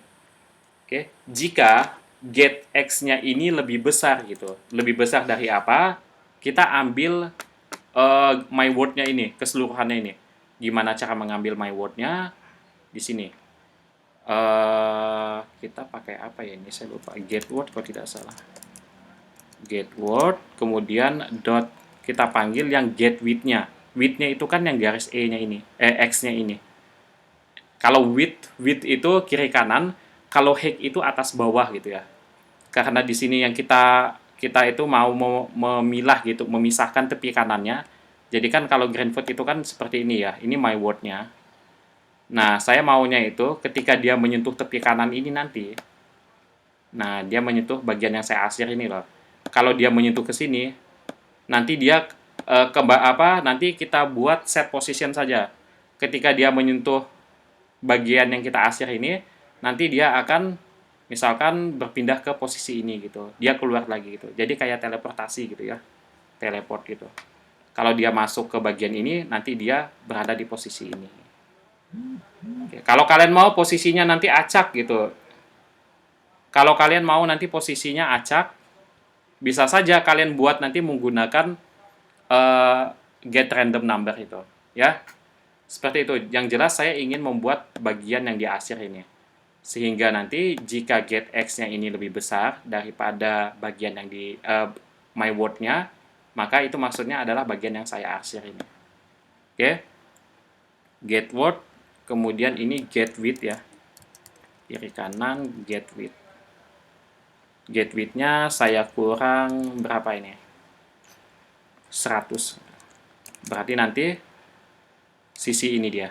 Oke, jika getX-nya ini lebih besar gitu. Lebih besar dari apa? Kita ambil my word-nya ini, keseluruhannya ini. Gimana cara mengambil my word-nya? Di sini. Kita pakai apa ya ini? Saya lupa. Get word kalau tidak salah. Get word, kemudian dot kita panggil yang get width-nya. Width-nya itu kan yang garis E-nya ini, X-nya ini. Kalau width itu kiri kanan, kalau height itu atas bawah gitu ya. Karena di sini yang kita itu mau memilah gitu, memisahkan tepi kanannya. Jadi kan kalau Greenfoot itu kan seperti ini ya. Ini my word-nya. Nah, saya maunya itu ketika dia menyentuh tepi kanan ini nanti. Nah, dia menyentuh bagian yang saya asir ini loh. Kalau dia menyentuh ke sini, nanti dia nanti kita buat set position saja. Ketika dia menyentuh bagian yang kita asir ini, nanti dia akan misalkan berpindah ke posisi ini gitu. Dia keluar lagi gitu. Jadi kayak teleportasi gitu ya. Teleport gitu. Kalau dia masuk ke bagian ini, nanti dia berada di posisi ini. Oke. Kalau kalian mau posisinya nanti acak gitu. Kalau kalian mau nanti posisinya acak, bisa saja kalian buat nanti menggunakan get random number itu. Ya, seperti itu. Yang jelas saya ingin membuat bagian yang diasir ini. Sehingga nanti jika get X-nya ini lebih besar daripada bagian yang di my word-nya, maka itu maksudnya adalah bagian yang saya arsir ini. Oke. Get word, kemudian ini get width ya. Kiri kanan get width. Get width-nya saya kurang berapa ini? 100. Berarti nanti sisi ini dia.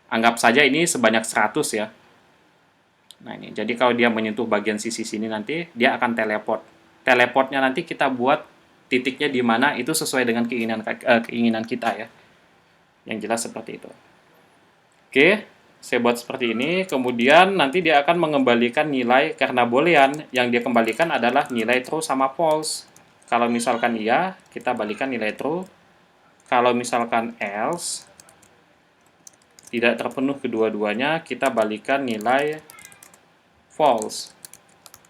Anggap saja ini sebanyak 100 ya. Nah ini, jadi kalau dia menyentuh bagian sisi sini nanti, dia akan teleport. Teleportnya nanti kita buat titiknya di mana itu sesuai dengan keinginan kita ya. Yang jelas seperti itu. Oke, saya buat seperti ini. Kemudian nanti dia akan mengembalikan nilai, karena boolean, yang dia kembalikan adalah nilai true sama false. Kalau misalkan iya, kita balikan nilai true. Kalau misalkan else, tidak terpenuh kedua-duanya, kita balikan nilai false.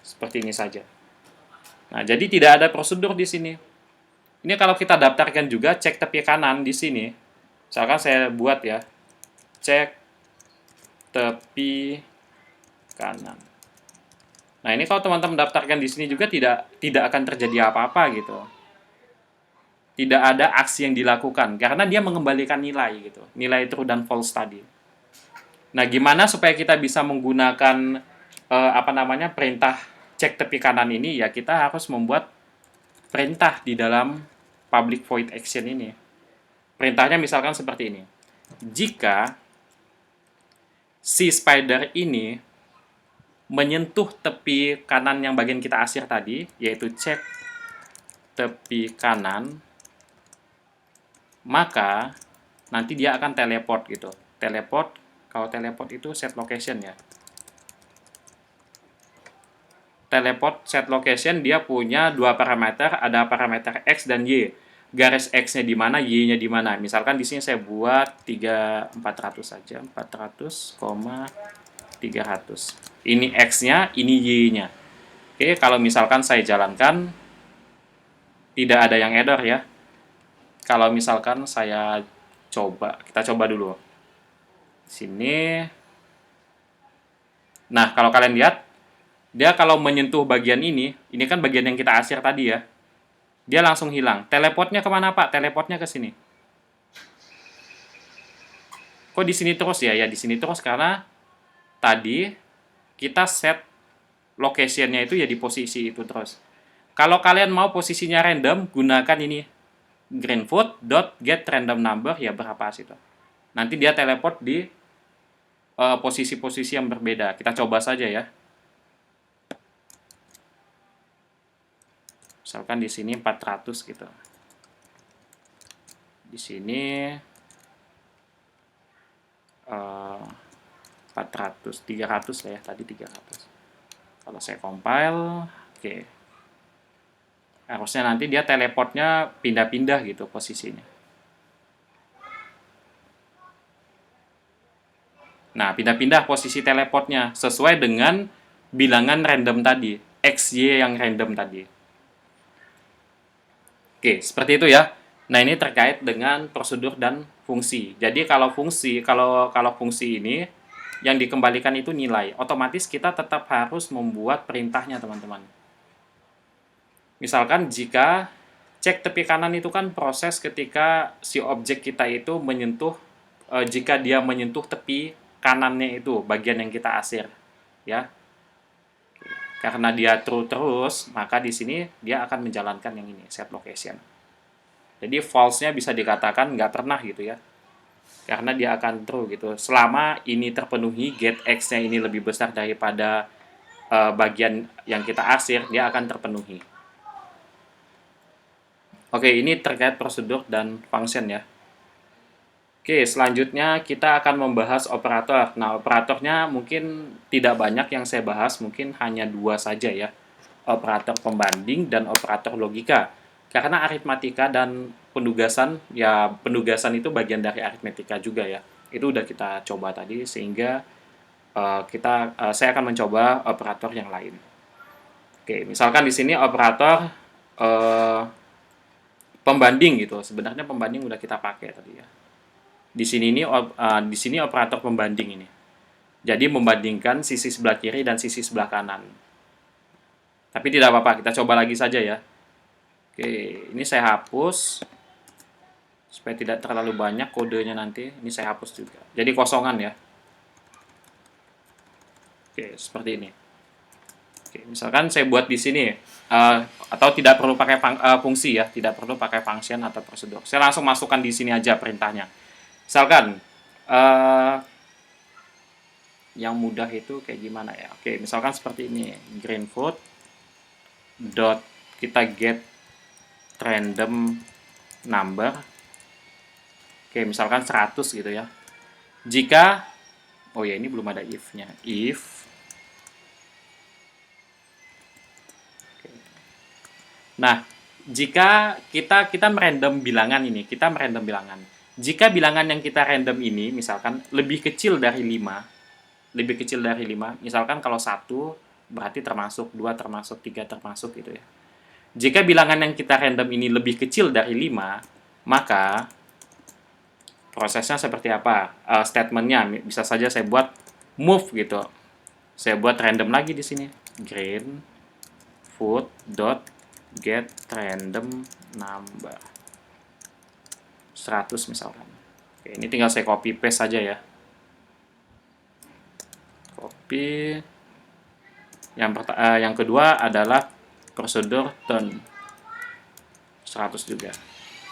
Seperti ini saja. Nah, jadi tidak ada prosedur di sini. Ini kalau kita daftarkan juga cek tepi kanan di sini. Misalkan saya buat ya, cek tepi kanan. Nah, ini kalau teman-teman daftarkan di sini juga tidak akan terjadi apa-apa gitu. Tidak ada aksi yang dilakukan karena dia mengembalikan nilai gitu. Nilai true dan false tadi. Nah, gimana supaya kita bisa menggunakan perintah cek tepi kanan ini? Ya, kita harus membuat perintah di dalam public void action ini. Perintahnya misalkan seperti ini. Jika si spider ini menyentuh tepi kanan yang bagian kita asir tadi, yaitu cek tepi kanan, maka nanti dia akan teleport gitu. Teleport, kalau teleport itu set location ya. Teleport set location dia punya dua parameter, ada parameter X dan Y. Garis X-nya di mana, Y-nya di mana. Misalkan di sini saya buat 400 saja, 400, 300. Ini X-nya, ini Y-nya. Oke, kalau misalkan saya jalankan tidak ada yang error ya. Kalau misalkan saya kita coba dulu. Sini. Nah, kalau kalian lihat, dia kalau menyentuh bagian ini kan bagian yang kita asir tadi ya. Dia langsung hilang. Teleportnya kemana Pak? Teleportnya ke sini. Kok di sini terus ya? Ya di sini terus karena tadi kita set location-nya itu ya di posisi itu terus. Kalau kalian mau posisinya random, gunakan ini greenfoot.getRandomNumber ya berapa situ. Nanti dia teleport di posisi-posisi yang berbeda. Kita coba saja ya. Misalkan di sini 400 gitu. Di sini 400, 300 lah ya, tadi 300. Kalau saya compile, oke. Harusnya nanti dia teleportnya pindah-pindah gitu posisinya. Nah, pindah-pindah posisi teleportnya sesuai dengan bilangan random tadi, XY yang random tadi. Oke, seperti itu ya. Nah, ini terkait dengan prosedur dan fungsi. Jadi kalau fungsi ini yang dikembalikan itu nilai, otomatis kita tetap harus membuat perintahnya, teman-teman. Misalkan jika cek tepi kanan itu kan proses ketika si objek kita itu menyentuh, jika dia menyentuh tepi kanannya itu, bagian yang kita asir, ya. Karena dia true terus, maka di sini dia akan menjalankan yang ini, set location. Jadi false-nya bisa dikatakan nggak pernah gitu ya. Karena dia akan true gitu. Selama ini terpenuhi, get X-nya ini lebih besar daripada bagian yang kita asir, dia akan terpenuhi. Oke, ini terkait prosedur dan function ya. Oke, selanjutnya kita akan membahas operator. Nah, operatornya mungkin tidak banyak yang saya bahas, mungkin hanya dua saja ya. Operator pembanding dan operator logika. Karena aritmatika dan pendugasan, ya pendugasan itu bagian dari aritmatika juga ya. Itu udah kita coba tadi, sehingga saya akan mencoba operator yang lain. Oke, misalkan di sini operator pembanding gitu. Sebenarnya pembanding udah kita pakai tadi ya. Di sini operator pembanding ini. Jadi membandingkan sisi sebelah kiri dan sisi sebelah kanan. Tapi tidak apa-apa, kita coba lagi saja ya. Oke, ini saya hapus supaya tidak terlalu banyak kodenya nanti. Ini saya hapus juga. Jadi kosongan ya. Oke, seperti ini. Oke, misalkan saya buat di sini atau tidak perlu pakai fungsi ya, tidak perlu pakai function atau prosedur. Saya langsung masukkan di sini aja perintahnya. Misalkan yang mudah itu kayak gimana ya? Oke, misalkan seperti ini, greenfoot dot kita get random number. Oke, misalkan 100 gitu ya. Jika oh ya, ini belum ada if-nya. If nah, jika kita merandom bilangan ini, kita merandom bilangan. Jika bilangan yang kita random ini misalkan lebih kecil dari 5, misalkan kalau 1 berarti termasuk, 2 termasuk, 3 termasuk gitu ya. Jika bilangan yang kita random ini lebih kecil dari 5, maka prosesnya seperti apa? Statementnya bisa saja saya buat move gitu. Saya buat random lagi di sini. Green food dot get random number 100 misalkan. Oke, ini tinggal saya copy paste saja ya. Copy. Yang kedua adalah prosedur turn 100 juga.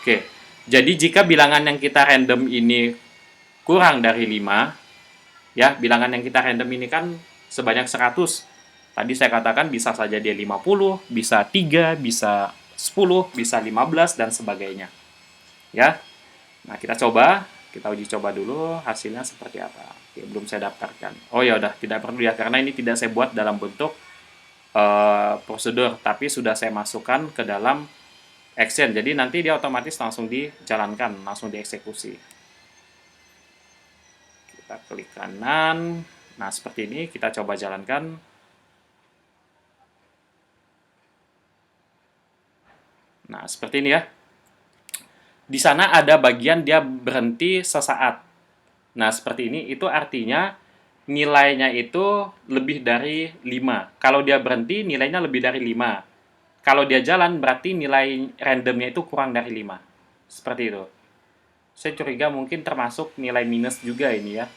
Oke. Jadi jika bilangan yang kita random ini kurang dari 5, ya, bilangan yang kita random ini kan sebanyak 100. Tadi saya katakan bisa saja dia 50, bisa 3, bisa 10, bisa 15 dan sebagainya. Ya. Nah, kita uji coba dulu hasilnya seperti apa. Oke, belum saya daftarkan. Oh ya udah, tidak perlu ya karena ini tidak saya buat dalam bentuk prosedur, tapi sudah saya masukkan ke dalam action. Jadi nanti dia otomatis langsung dijalankan, langsung dieksekusi. Kita klik kanan. Nah, seperti ini kita coba jalankan. Nah, seperti ini ya. Di sana ada bagian dia berhenti sesaat. Nah, seperti ini itu artinya nilainya itu lebih dari 5. Kalau dia berhenti, nilainya lebih dari 5. Kalau dia jalan, berarti nilai randomnya itu kurang dari 5. Seperti itu. Saya curiga mungkin termasuk nilai minus juga ini ya.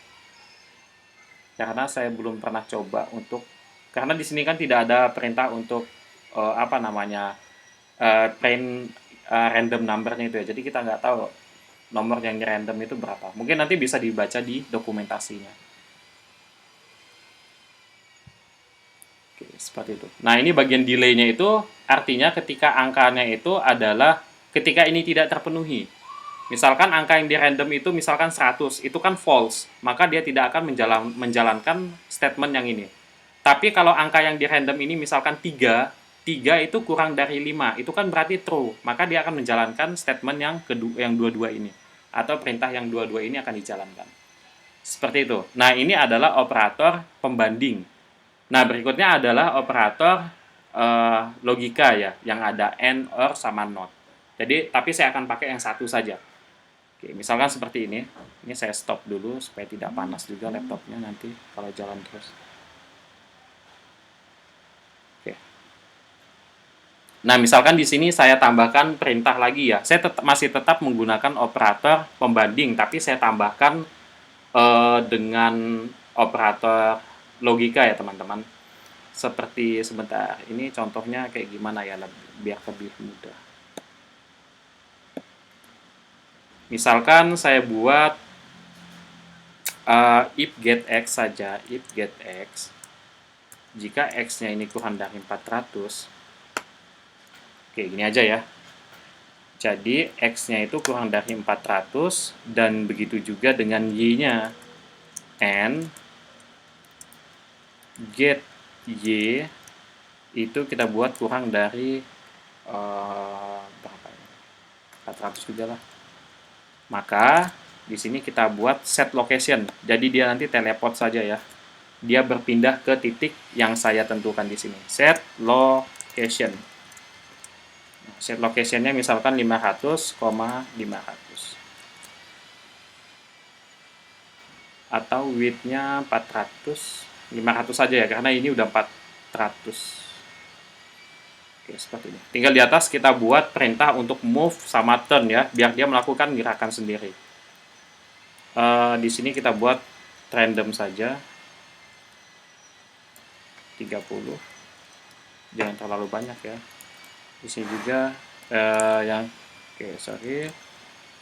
Karena saya belum pernah coba untuk... Karena di sini kan tidak ada perintah untuk print random numbernya itu ya. Jadi kita nggak tahu nomor yang random itu berapa. Mungkin nanti bisa dibaca di dokumentasinya. Oke, seperti itu. Nah, ini bagian delay-nya itu artinya ketika angkanya itu adalah ketika ini tidak terpenuhi. Misalkan angka yang di random itu misalkan 100, itu kan false, maka dia tidak akan menjalankan statement yang ini. Tapi kalau angka yang di random ini misalkan 3 itu kurang dari 5, itu kan berarti true, maka dia akan menjalankan statement yang dua-dua ini. Atau perintah yang dua-dua ini akan dijalankan. Seperti itu. Nah, ini adalah operator pembanding. Nah, berikutnya adalah operator logika ya, yang ada AND, OR, sama NOT. Jadi, tapi saya akan pakai yang satu saja. Oke, misalkan seperti ini. Ini saya stop dulu supaya tidak panas juga laptopnya nanti kalau jalan terus. Oke. Nah, misalkan di sini saya tambahkan perintah lagi ya. Saya masih tetap menggunakan operator pembanding, tapi saya tambahkan dengan operator logika ya teman-teman. Seperti sebentar, ini contohnya kayak gimana ya biar lebih mudah. Misalkan saya buat if get x saja, if get x, jika x-nya ini kurang dari 400, oke gini aja ya. Jadi x-nya itu kurang dari 400 dan begitu juga dengan y-nya. And get y itu kita buat kurang dari berapa ya? 400 juga lah. Maka di sini kita buat set location. Jadi dia nanti teleport saja ya. Dia berpindah ke titik yang saya tentukan di sini. Set location. Set locationnya misalkan 500,500. Atau width-nya 400. 500 saja ya, karena ini udah 400. Oke, seperti ini. Tinggal di atas kita buat perintah untuk move sama turn ya, biar dia melakukan gerakan sendiri. Di sini kita buat random saja. 30. Jangan terlalu banyak ya. Di sini juga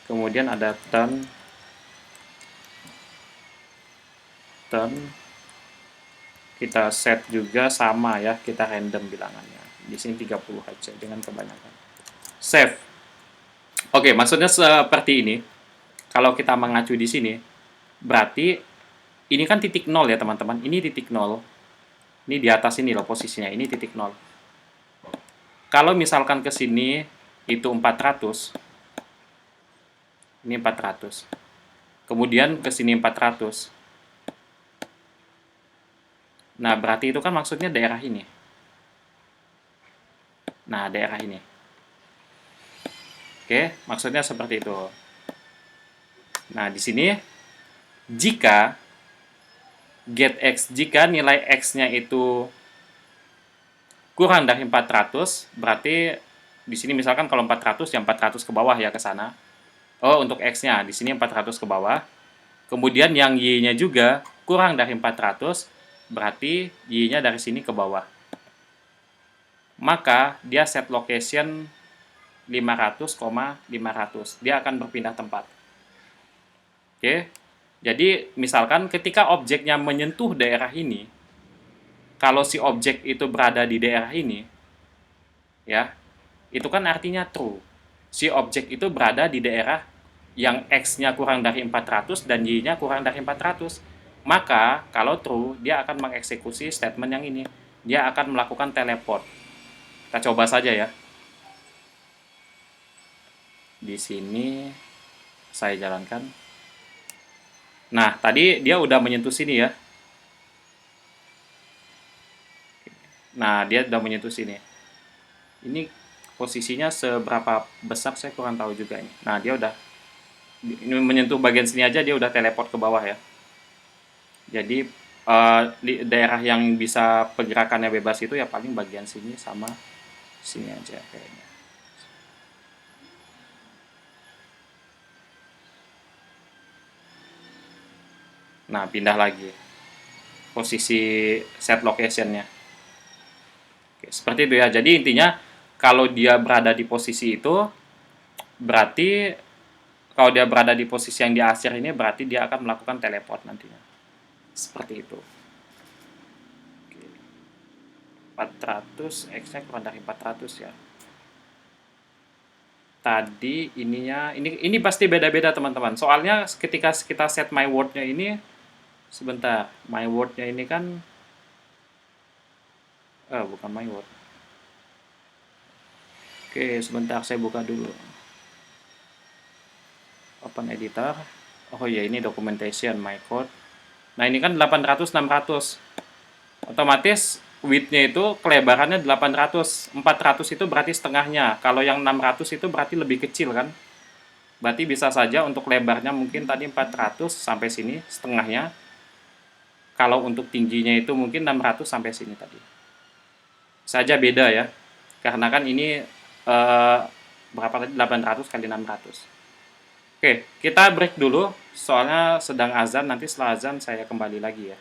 kemudian ada turn kita set juga sama ya, kita random bilangannya. Di sini 30 aja, dengan kebanyakan. Save. Oke, maksudnya seperti ini. Kalau kita mengacu di sini, berarti ini kan titik 0 ya teman-teman. Ini titik 0. Ini di atas ini loh posisinya, ini titik 0. Kalau misalkan ke sini itu 400. Ini 400. Kemudian ke sini 400. Nah, berarti itu kan maksudnya daerah ini. Nah, daerah ini. Oke, maksudnya seperti itu. Nah, di sini jika get x, jika nilai x-nya itu kurang dari 400, berarti di sini misalkan kalau 400 ya 400 ke bawah ya ke sana. Oh, untuk x-nya di sini 400 ke bawah. Kemudian yang y-nya juga kurang dari 400, berarti y-nya dari sini ke bawah. Maka dia set location 500, 500. Dia akan berpindah tempat. Oke. Jadi misalkan ketika objeknya menyentuh daerah ini, kalau si objek itu berada di daerah ini, ya, itu kan artinya true. Si objek itu berada di daerah yang x-nya kurang dari 400 dan y-nya kurang dari 400. Maka kalau true, dia akan mengeksekusi statement yang ini. Dia akan melakukan teleport. Kita coba saja ya. Di sini saya jalankan. Nah, tadi dia udah menyentuh sini ya. Nah, dia udah menyentuh sini. Ini posisinya seberapa besar saya kurang tahu juga ini. Nah, dia udah ini menyentuh bagian sini aja dia udah teleport ke bawah ya. Jadi di daerah yang bisa pergerakannya bebas itu ya paling bagian sini sama sini aja kayaknya. Nah, pindah lagi posisi set locationnya. Oke, seperti itu ya. Jadi intinya kalau dia berada di posisi itu, berarti kalau dia berada di posisi yang diasir ini, berarti dia akan melakukan teleport nantinya. Seperti itu. Oke. 400, X-nya kurang dari 400 ya. Tadi ininya, ini pasti beda-beda teman-teman. Soalnya ketika kita set my word-nya ini, sebentar, my word-nya ini kan, bukan my word. Oke, sebentar saya buka dulu. Open editor. Oh ya, ini documentation, my code. Nah, ini kan 800, 600. Otomatis width-nya itu kelebarannya 800. 400 itu berarti setengahnya. Kalau yang 600 itu berarti lebih kecil kan? Berarti bisa saja untuk lebarnya mungkin tadi 400 sampai sini, setengahnya. Kalau untuk tingginya itu mungkin 600 sampai sini tadi. Saja beda ya. Karena kan ini berapa tadi? 800 kali 600. Oke, kita break dulu. Soalnya sedang azan, nanti setelah azan saya kembali lagi ya.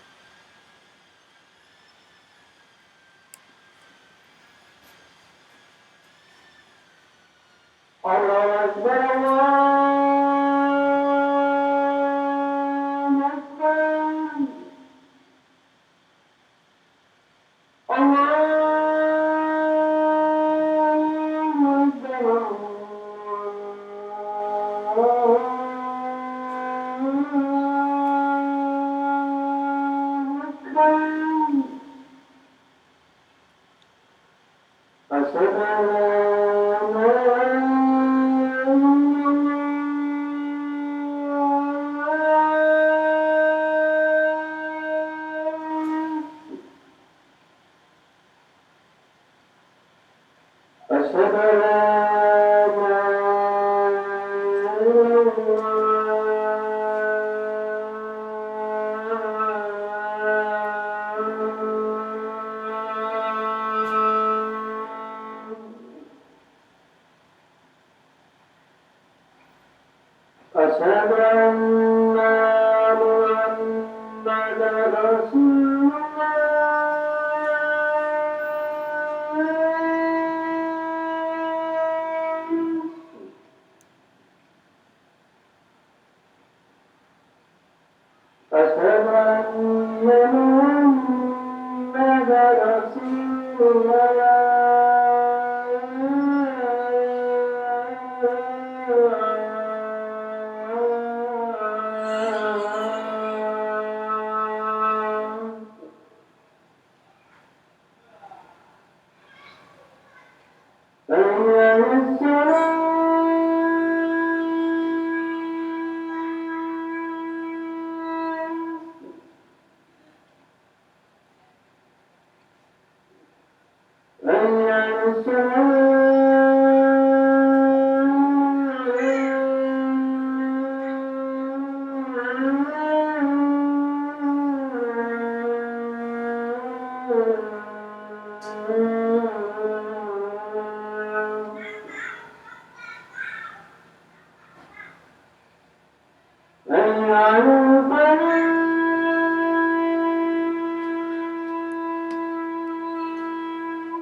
أن